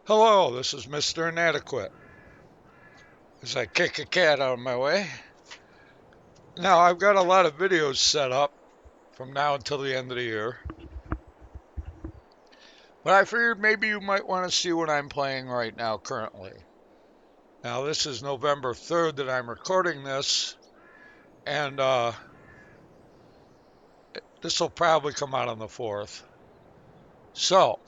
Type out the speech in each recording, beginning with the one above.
Hello, this is Mr. Inadequate. As I kick a cat out of my way. Now, I've got a lot of videos set up from now until the end of the year, but I figured maybe you might want to see what I'm playing right now currently. Now, this is November 3rd that I'm recording this, and this will probably come out on the 4th. So,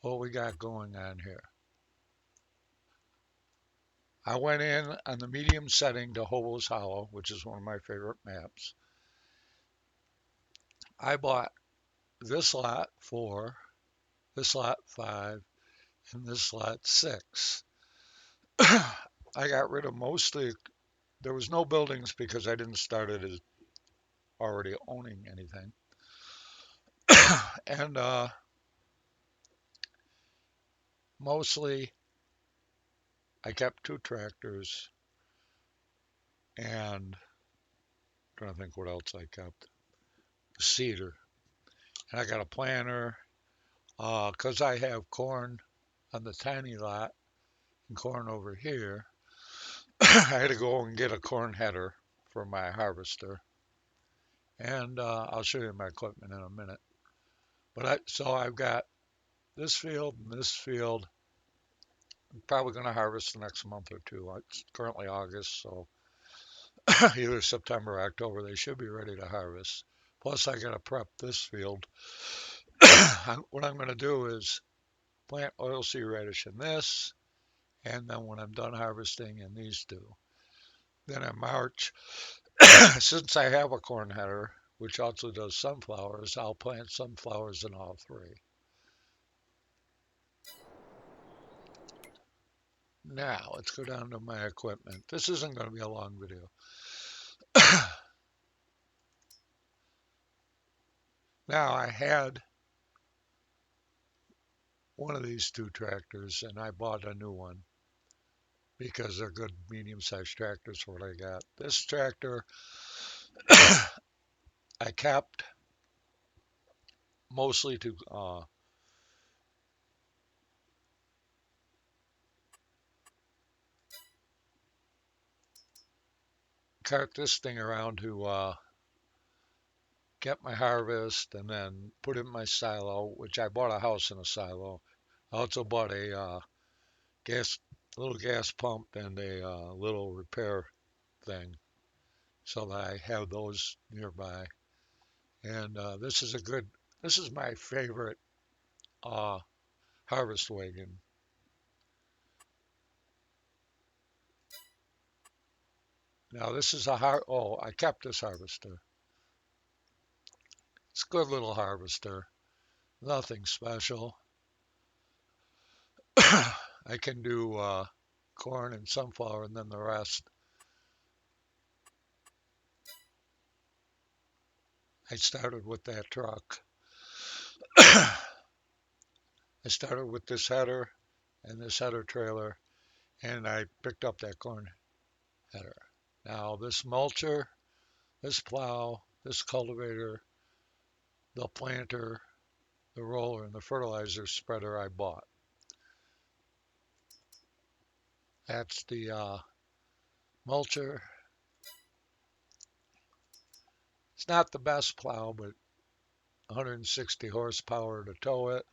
what we got going on here? I went in on the medium setting to Hobo's Hollow, which is one of my favorite maps. I bought this lot 4, this lot 5, and this lot 6. I got rid of mostly, there was no buildings because I didn't start it as already owning anything. And mostly I kept 2 tractors and I'm trying to think what else I kept. Cedar. And I got a planter because I have corn on the tiny lot and corn over here. I had to go and get a corn header for my harvester. And I'll show you my equipment in a minute. So I've got this field and this field. I'm probably going to harvest the next month or two. It's currently August, so either September or October they should be ready to harvest. Plus, I got to prep this field. What I'm going to do is plant oilseed radish in this, and then when I'm done harvesting in these two, then in March, since I have a corn header, which also does sunflowers, I'll plant sunflowers in all three. Now, let's go down to my equipment. This isn't going to be a long video. Now, I had one of these 2 tractors and I bought a new one because they're good medium-sized tractors for what I got. This tractor I kept mostly to cart this thing around to get my harvest and then put it in my silo, which I bought a house in a silo. I also bought a gas, little gas pump and a little repair thing so that I have those nearby. And this is my favorite uh, harvest wagon. Now this is oh, I kept this harvester. It's a good little harvester. Nothing special. I can do corn and sunflower and then the rest. I started with that truck. I started with this header and this header trailer and I picked up that corn header. Now this mulcher, this plow, this cultivator, the planter, the roller, and the fertilizer spreader I bought. That's the mulcher. It's not the best plow, but 160 horsepower to tow it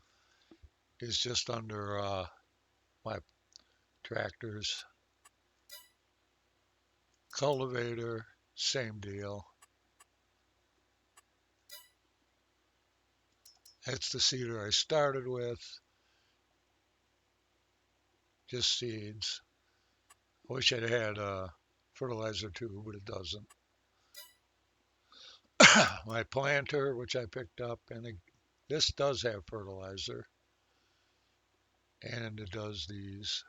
is just under my tractors. Cultivator, same deal. That's the seeder I started with, just seeds. I wish it had fertilizer too, but it doesn't. My planter, which I picked up, and this does have fertilizer, and it does these.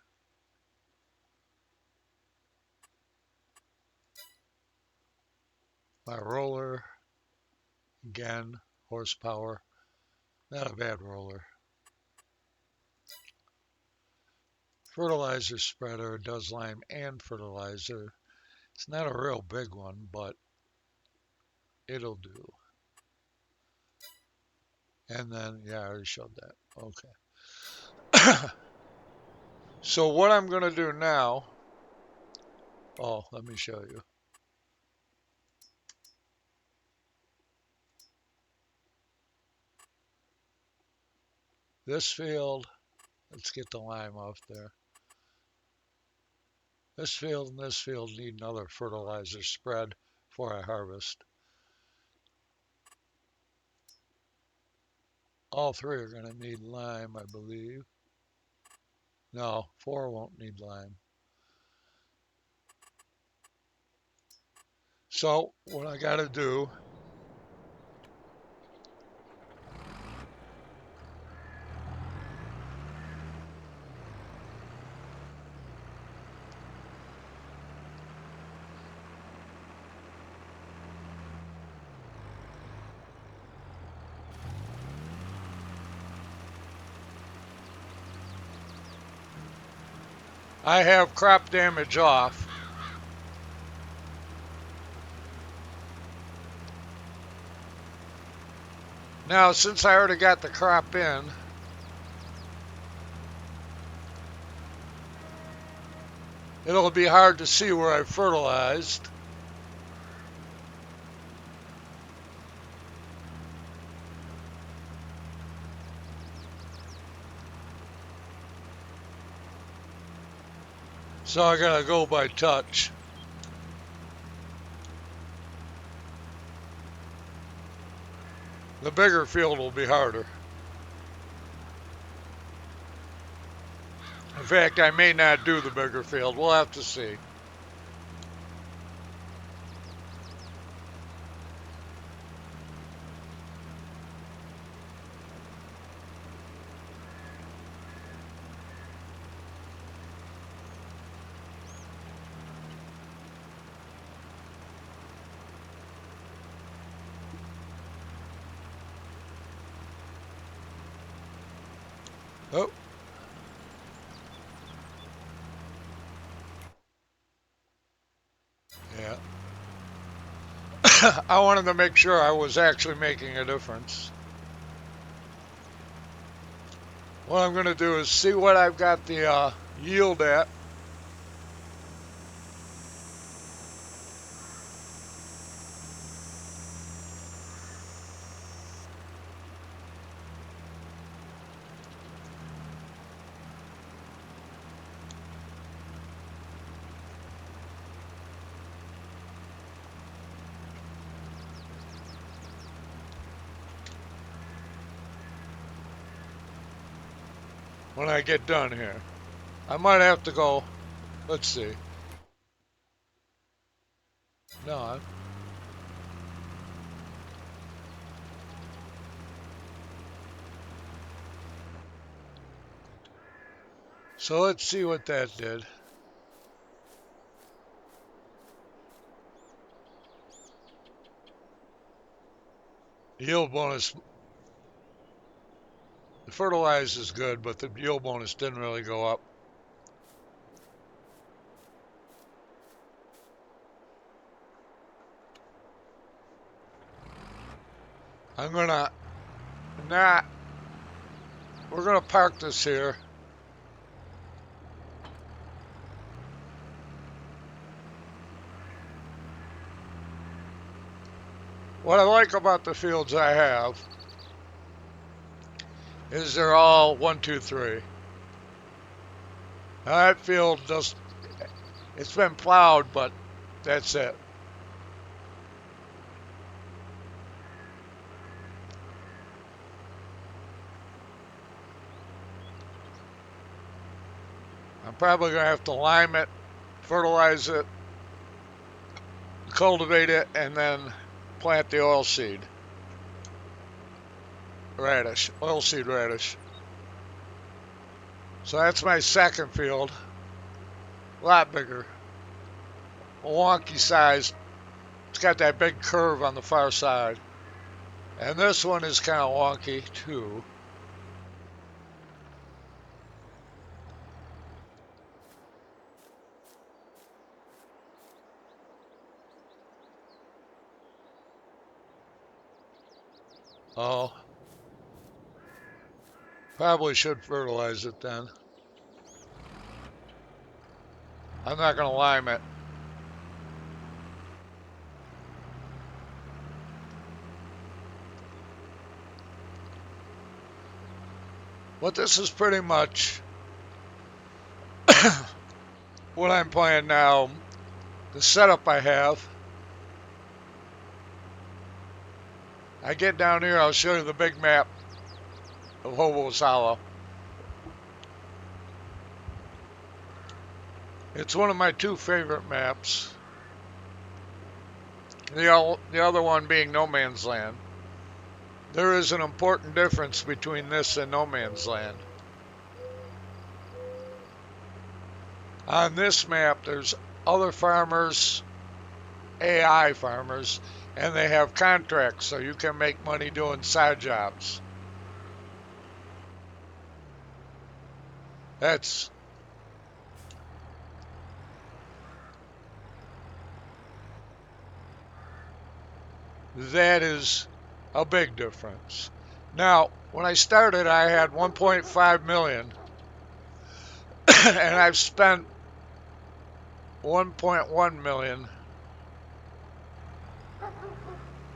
My roller, again, horsepower, not a bad roller. Fertilizer spreader does lime and fertilizer. It's not a real big one, but it'll do. And then, yeah, I already showed that. Okay. So what I'm going to do now, oh, let me show you. This field, let's get the lime off there. This field and this field need another fertilizer spread before I harvest. All three are going to need lime, I believe. No, 4 won't need lime. So what I got to do, I have crop damage off. Now, since I already got the crop in, it'll be hard to see where I fertilized. So I gotta go by touch. The bigger field will be harder. In fact, I may not do the bigger field. We'll have to see. Oh. Yeah. I wanted to make sure I was actually making a difference. What I'm going to do is see what I've got the yield at. When I get done here. I might have to go, let's see. No, so let's see what that did. Yield bonus, the fertilizer is good, but the yield bonus didn't really go up. I'm gonna not, we're gonna park this here. What I like about the fields I have is they're all 1, 2, 3. Now that field just, it's been plowed, but that's it. I'm probably gonna have to lime it, fertilize it, cultivate it, and then plant the oilseed radish, oilseed radish. So that's my second field. A lot bigger. A wonky size. It's got that big curve on the far side. And this one is kind of wonky too. Oh, Probably should fertilize it then. I'm not going to lime it. But this is pretty much what I'm playing now. The setup I have. I get down here, I'll show you the big map of Hobo's Hollow. It's one of my two favorite maps. The other one being No Man's Land. There is an important difference between this and No Man's Land. On this map, there's other farmers, AI farmers, and they have contracts, so you can make money doing side jobs. That is a big difference. Now, when I started, I had 1.5 million, and I've spent 1.1 million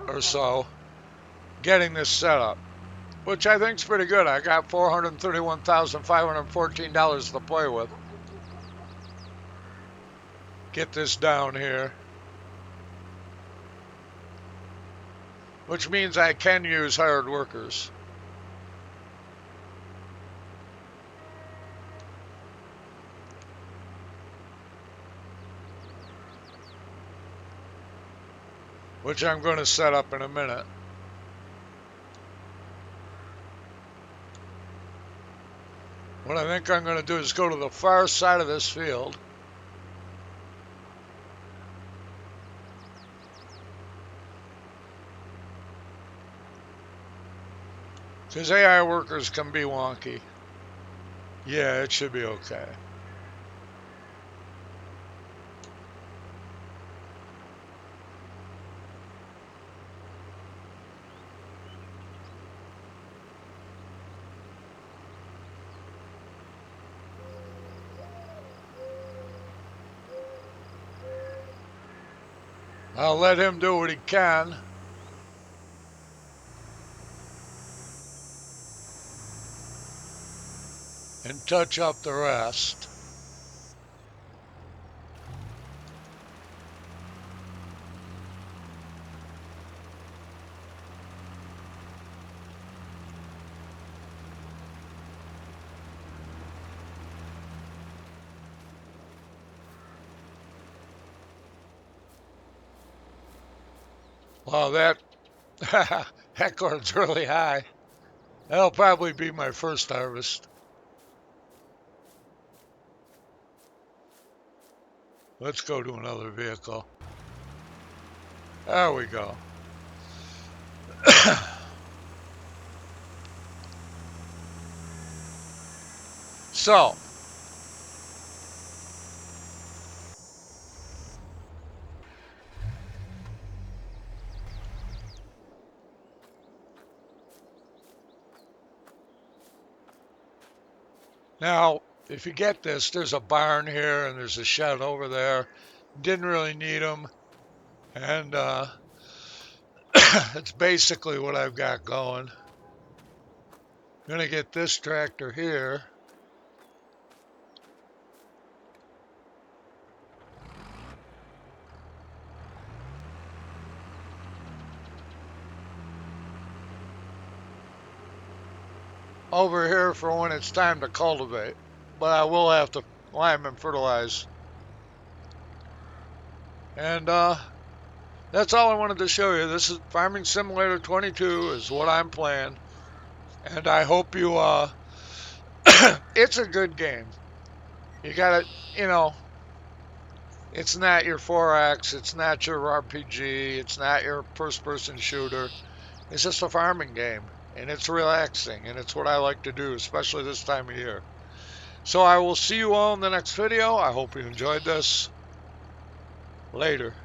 or so getting this set up, which I think is pretty good. I got $431,514 to play with. Get this down here, which means I can use hired workers. Which I'm going to set up in a minute. What I think I'm going to do is go to the far side of this field. Because AI workers can be wonky. Yeah, it should be okay. I'll let him do what he can. And touch up the rest. Wow, that cord's really high. That'll probably be my first harvest. Let's go to another vehicle. There we go. So, now, if you get this, there's a barn here and there's a shed over there. Didn't really need them. And it's basically what I've got going. I'm going to get this tractor here. Over here for when it's time to cultivate. But I will have to lime and fertilize. And that's all I wanted to show you. This is Farming Simulator 22 is what I'm playing. And I hope you, it's a good game. You gotta, it's not your 4X, it's not your RPG, it's not your first-person shooter. It's just a farming game. And it's relaxing, and it's what I like to do, especially this time of year. So I will see you all in the next video. I hope you enjoyed this. Later.